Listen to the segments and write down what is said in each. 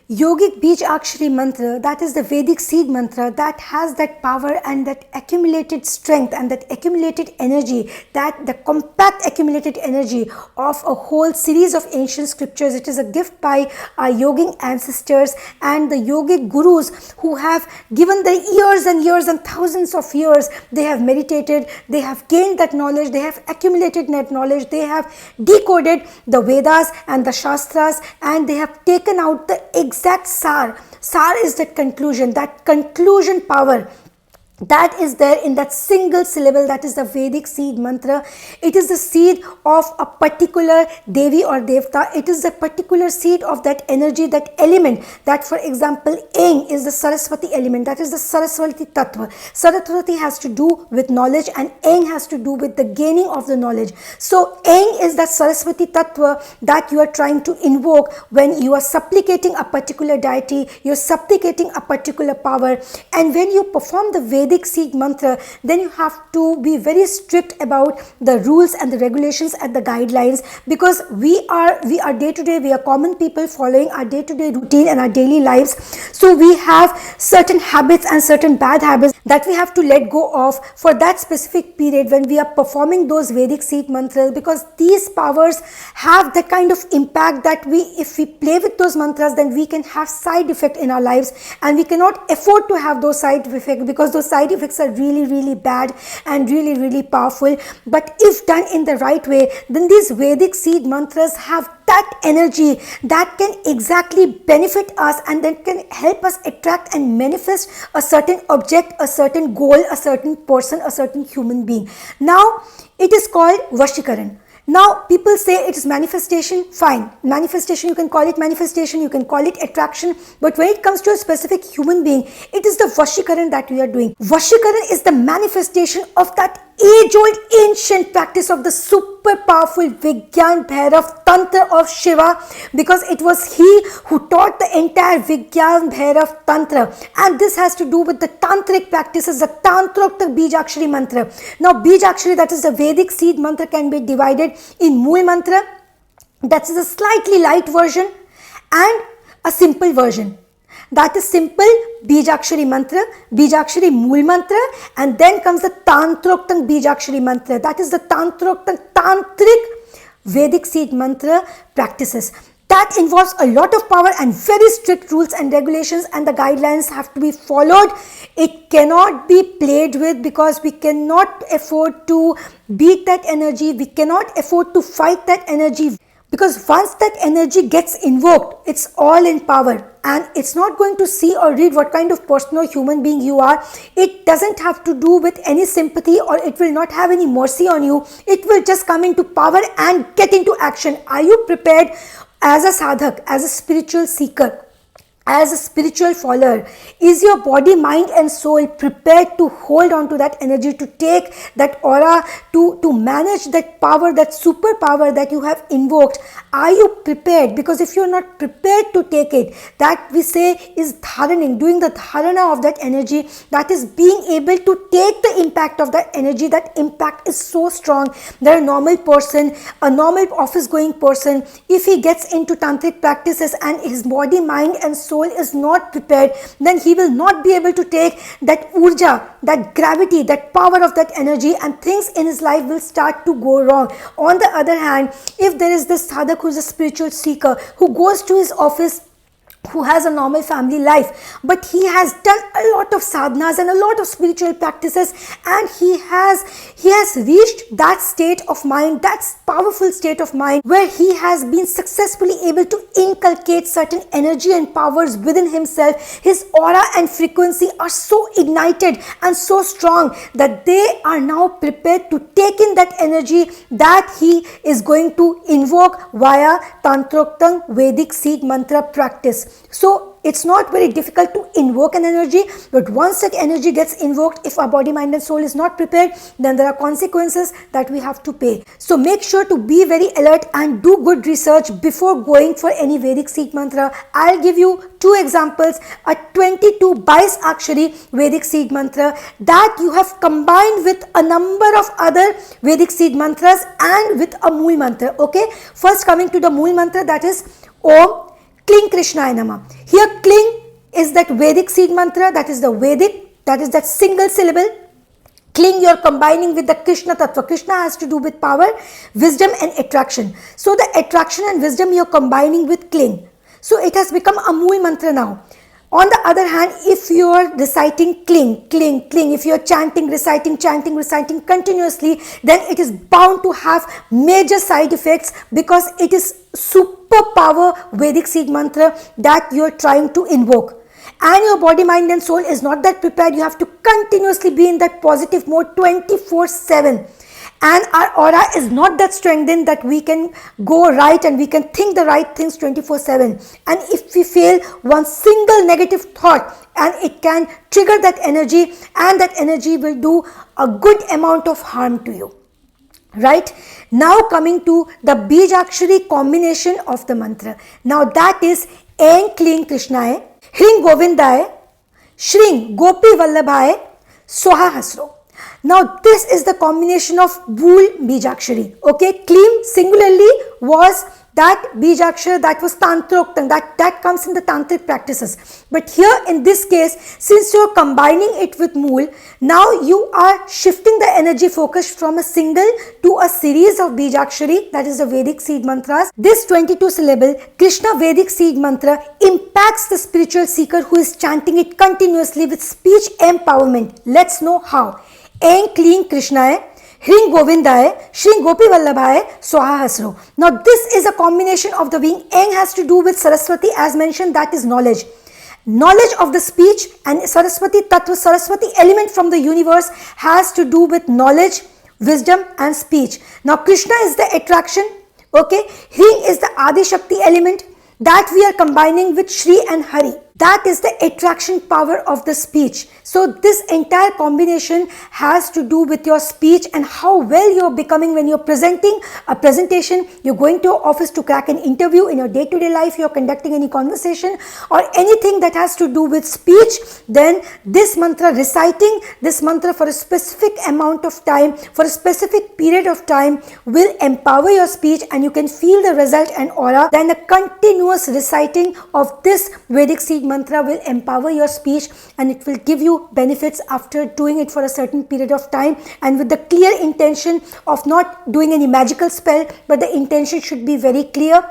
Yogic Bij Akshari mantra, that is the Vedic seed mantra, that has that power and that accumulated strength and that accumulated energy, that the compact accumulated energy of a whole series of ancient scriptures. It is a gift by our yogic ancestors and the yogic gurus who have given their years and years and thousands of years. They have meditated, they have gained that knowledge, they have accumulated that knowledge, they have decoded the Vedas and the Shastras, and they have taken out the exact sar. Sar is that conclusion power that is there in that single syllable, that is the Vedic seed mantra. It is the seed of a particular Devi or Devta. It is the particular seed of that energy, that element, that for example, Eng is the Saraswati element, that is the Saraswati Tattva. Saraswati has to do with knowledge and Eng has to do with the gaining of the knowledge. So Eng is that Saraswati Tattva that you are trying to invoke when you are supplicating a particular deity, you are supplicating a particular power. And when you perform the Vedic seed mantra, then you have to be very strict about the rules and the regulations and the guidelines, because we are day to day, we are common people following our day to day routine and our daily lives. So we have certain habits and certain bad habits that we have to let go of for that specific period when we are performing those Vedic seed mantras, because these powers have the kind of impact that if we play with those mantras, then we can have side effect in our lives, and we cannot afford to have those side effects, because those side effects are really bad and really powerful. But if done in the right way, then these Vedic seed mantras have that energy that can exactly benefit us and that can help us attract and manifest a certain object, a certain goal, a certain person, a certain human being. Now it is called Vashikaran. Now people say it is manifestation. Fine, manifestation, you can call it manifestation, you can call it attraction, but when it comes to a specific human being, it is the Vashikaran that we are doing. Vashikaran is the manifestation of that age-old ancient practice of the super powerful Vigyan Bhairav Tantra of Shiva, because it was he who taught the entire Vigyan Bhairav Tantra, and this has to do with the Tantric practices, the Tantrokta Bijakshari mantra. Now Bijakshari, that is the Vedic seed mantra, can be divided in Mool mantra, that is a slightly light version, and a simple version. That is simple Bijakshari mantra, Bijakshari Mool mantra, and then comes the Tantroktang Bijakshari mantra. That is the Tantric Vedic seed mantra practices. That involves a lot of power and very strict rules and regulations, and the guidelines have to be followed. It cannot be played with, because we cannot afford to beat that energy, we cannot afford to fight that energy. Because once that energy gets invoked, it's all in power, and it's not going to see or read what kind of person or human being you are. It doesn't have to do with any sympathy, or it will not have any mercy on you. It will just come into power and get into action. Are you prepared as a sadhak, as a spiritual seeker, as a spiritual follower? Is your body, mind and soul prepared to hold on to that energy, to take that aura, to manage that power, that superpower that you have invoked? Are you prepared? Because if you are not prepared to take it, that we say is dharaning, doing the dharana of that energy, that is being able to take the impact of that energy. That impact is so strong that a normal person, a normal office going person, if he gets into tantric practices and his body, mind and soul is not prepared, then he will not be able to take that urja, that gravity, that power of that energy, and things in his life will start to go wrong. On the other hand, if there is this sadhak who is a spiritual seeker, who goes to his office, who has a normal family life, but he has done a lot of sadhanas and a lot of spiritual practices, and he has reached that state of mind, that powerful state of mind where he has been successfully able to inculcate certain energy and powers within himself. His aura and frequency are so ignited and so strong that they are now prepared to take in that energy that he is going to invoke via Tantroktang Vedic seed mantra practice. So it's not very difficult to invoke an energy, but once that energy gets invoked, if our body, mind and soul is not prepared, then there are consequences that we have to pay. So make sure to be very alert and do good research before going for any Vedic seed mantra. I'll give you two examples: a 22 Bais Akshari Vedic seed mantra that you have combined with a number of other Vedic seed mantras and with a Mool mantra. Okay, first coming to the Mool mantra, that is Om Kling Krishnaya Namah. Here cling is that Vedic seed mantra, that is the Vedic, that is that single syllable. Cling, you're combining with the Krishna Tattva. Krishna has to do with power, wisdom and attraction. So the attraction and wisdom you're combining with cling. So it has become a Mool mantra now. On the other hand, if you are reciting cling, cling, cling, if you are chanting, reciting continuously, then it is bound to have major side effects, because it is superpower Vedic seed mantra that you are trying to invoke. And your body, mind and soul is not that prepared. You have to continuously be in that positive mode 24/7. And our aura is not that strengthened that we can go right and we can think the right things 24/7. And if we fail one single negative thought, and it can trigger that energy, and that energy will do a good amount of harm to you. Right? Now coming to the Bijakshari combination of the mantra. Now that is Ain Kling Krishnaya, Hring Govindaya, Shring Gopi Vallabhaya, Swaha Hasro. Now this is the combination of Bool Bijakshari. Okay, Klim singularly was that Bijakshara that was Tantroktam, that comes in the Tantric practices. But here in this case, since you are combining it with Mool, now you are shifting the energy focus from a single to a series of Bijakshari, that is the Vedic seed mantras. This 22 syllable Krishna Vedic seed mantra impacts the spiritual seeker who is chanting it continuously with speech empowerment. Let's know how. Ain Kling Krishnaya, Hring Govindaya, Shri Gopi Vallabhaya, Swaha Hasro. Now this is a combination of the being. Ain has to do with Saraswati, as mentioned, that is knowledge. Knowledge of the speech, and Saraswati Tattva, Saraswati element from the universe has to do with knowledge, wisdom and speech. Now Krishna is the attraction. Okay, Hring is the Adi Shakti element that we are combining with Shri and Hari. That is the attraction power of the speech. So this entire combination has to do with your speech and how well you're becoming when you're presenting a presentation, you're going to office to crack an interview, in your day-to-day life, you're conducting any conversation or anything that has to do with speech. Then this mantra, reciting this mantra for a specific amount of time, for a specific period of time, will empower your speech, and you can feel the result and aura. Then the continuous reciting of this Vedic seed mantra will empower your speech, and it will give you benefits after doing it for a certain period of time, and with the clear intention of not doing any magical spell, but the intention should be very clear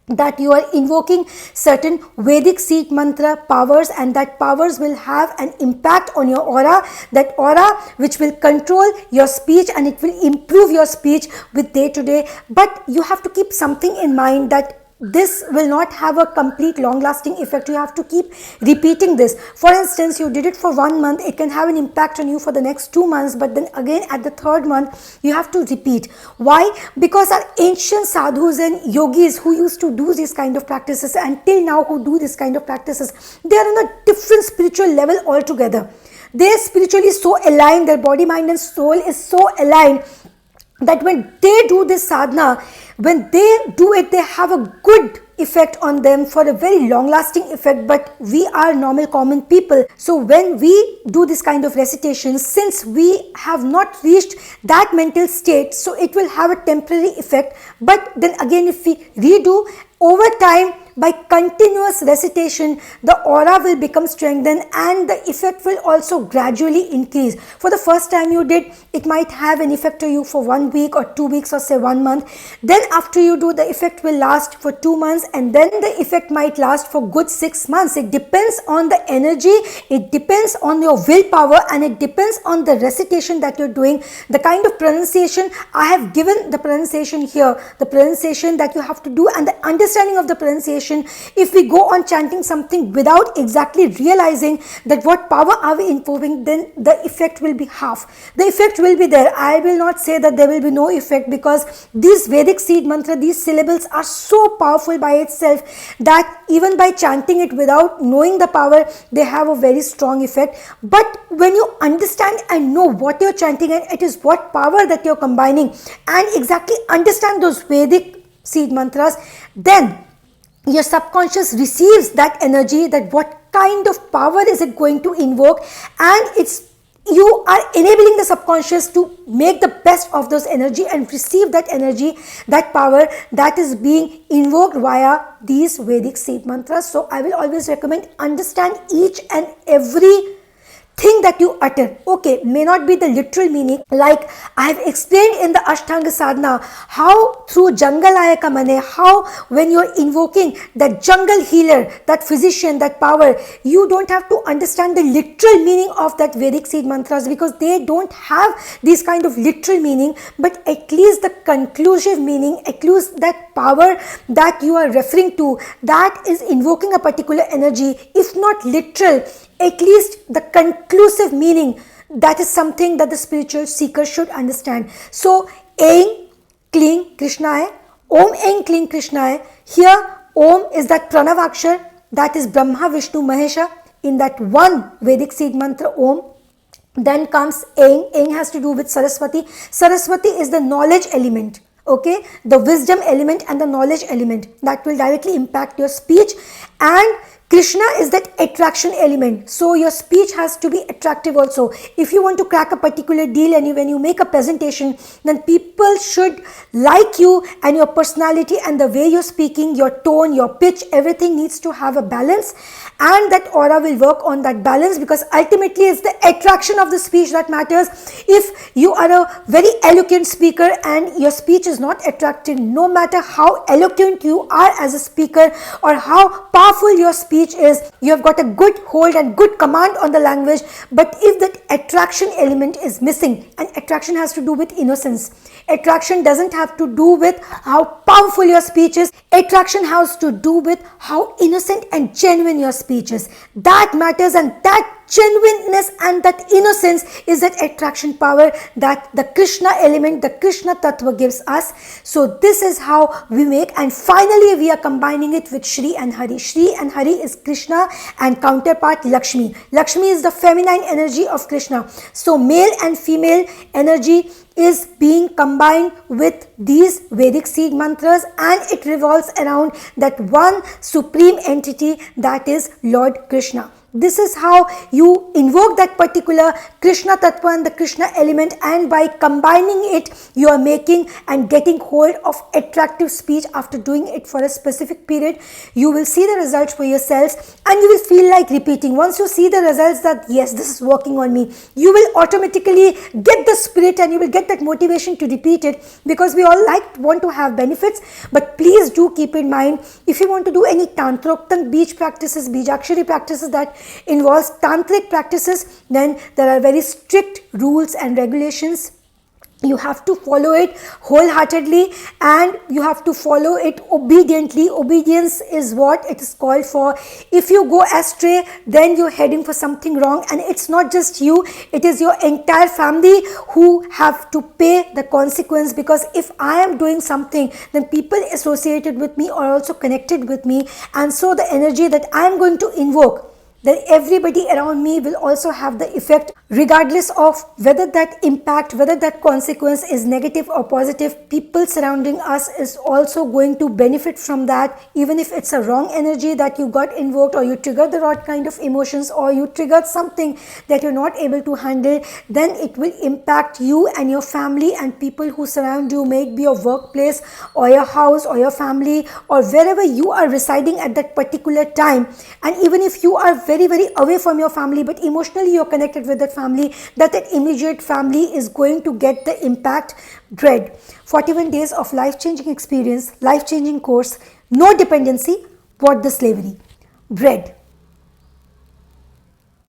that you are invoking certain Vedic seed mantra powers, and that powers will have an impact on your aura, that aura which will control your speech, and it will improve your speech with day to day. But you have to keep something in mind, that this will not have a complete long-lasting effect. You have to keep repeating this. For instance, you did it for 1 month, it can have an impact on you for the next 2 months, but then again at the 3rd month, you have to repeat. Why? Because our ancient sadhus and yogis who used to do these kind of practices, and till now who do this kind of practices, they are on a different spiritual level altogether. They are spiritually so aligned, their body, mind and soul is so aligned, that when they do this sadhana, when they do it, they have a good effect on them, for a very long lasting effect. But we are normal common people, so when we do this kind of recitation, since we have not reached that mental state, so it will have a temporary effect. But then again, if we redo over time, by continuous recitation, the aura will become strengthened, and the effect will also gradually increase. For the first time you did, it might have an effect to you for 1 week or 2 weeks or say 1 month. Then after you do, the effect will last for 2 months, and then the effect might last for good 6 months. It depends on the energy, it depends on your willpower, and it depends on the recitation that you're doing, the kind of pronunciation. I have given the pronunciation here, the pronunciation that you have to do, and the understanding of the pronunciation. If we go on chanting something without exactly realizing that what power are we invoking, then the effect will be half. The effect will be there. I will not say that there will be no effect, because these Vedic seed mantra, these syllables are so powerful by itself, that even by chanting it without knowing the power, they have a very strong effect. But when you understand and know what you're chanting, and it is what power that you're combining, and exactly understand those Vedic seed mantras, then your subconscious receives that energy, that what kind of power is it going to invoke, and it's you are enabling the subconscious to make the best of those energy and receive that energy, that power that is being invoked via these Vedic seed mantras. So I will always recommend understand each and every thing that you utter. Okay, may not be the literal meaning, like I have explained in the Ashtanga Sadhana, how through Jangalaya Kamane, how when you are invoking that jungle healer, that physician, that power, you don't have to understand the literal meaning of that Vedic seed mantras, because they don't have this kind of literal meaning, but at least the conclusive meaning, at least that power that you are referring to, that is invoking a particular energy, if not literal, at least the conclusive meaning, that is something that the spiritual seeker should understand. So, Aing, Kling, Krishnaya, Om Aing, Kling, Krishnaya. Here, Om is that Pranavakshar, that is Brahma, Vishnu, Mahesha, in that one Vedic seed mantra, Om. Then comes Aing. Aing has to do with Saraswati. Saraswati is the knowledge element. Okay, the wisdom element and the knowledge element that will directly impact your speech. And Krishna is that attraction element. So your speech has to be attractive also. If you want to crack a particular deal and when you make a presentation, then people should like you, and your personality and the way you're speaking, your tone, your pitch, everything needs to have a balance, and that aura will work on that balance, because ultimately it's the attraction of the speech that matters. If you are a very eloquent speaker and your speech is not attractive, no matter how eloquent you are as a speaker or how powerful your speech is, you have got a good hold and good command on the language, but if that attraction element is missing, and attraction has to do with innocence, attraction doesn't have to do with how powerful your speech is, attraction has to do with how innocent and genuine your speech is. That matters, and that genuineness and that innocence is that attraction power that the Krishna element, the Krishna Tattva gives us. So this is how we make, and finally we are combining it with Shri and Hari. Shri and Hari is Krishna and counterpart Lakshmi. Lakshmi is the feminine energy of Krishna. So male and female energy is being combined with these Vedic seed mantras, and it revolves around that one supreme entity, that is Lord Krishna. This is how you invoke that particular Krishna Tattva and the Krishna element, and by combining it, you are making and getting hold of attractive speech. After doing it for a specific period, you will see the results for yourselves, and you will feel like repeating. Once you see the results that yes, this is working on me, you will automatically get the spirit and you will get that motivation to repeat it, because we all want to have benefits. But please do keep in mind, if you want to do any Tantroktan Beej practices, Bijakshari practices that involves Tantric practices, then there are very strict rules and regulations. You have to follow it wholeheartedly, and you have to follow it obediently. Obedience is what it is called for. If you go astray, then you're heading for something wrong, and it's not just you, it is your entire family who have to pay the consequence. Because if I am doing something, then people associated with me are also connected with me, and so the energy that I am going to invoke, then everybody around me will also have the effect, regardless of whether that impact, whether that consequence is negative or positive. People surrounding us is also going to benefit from that. Even if it's a wrong energy that you got invoked, or you triggered the wrong kind of emotions, or you triggered something that you're not able to handle, then it will impact you and your family and people who surround you, may it be your workplace or your house or your family or wherever you are residing at that particular time. And even if you are very away from your family, but emotionally you're connected with that family, that immediate family is going to get the impact. Dread. 41 days of life-changing experience, life-changing course, no dependency, what the slavery. Dread.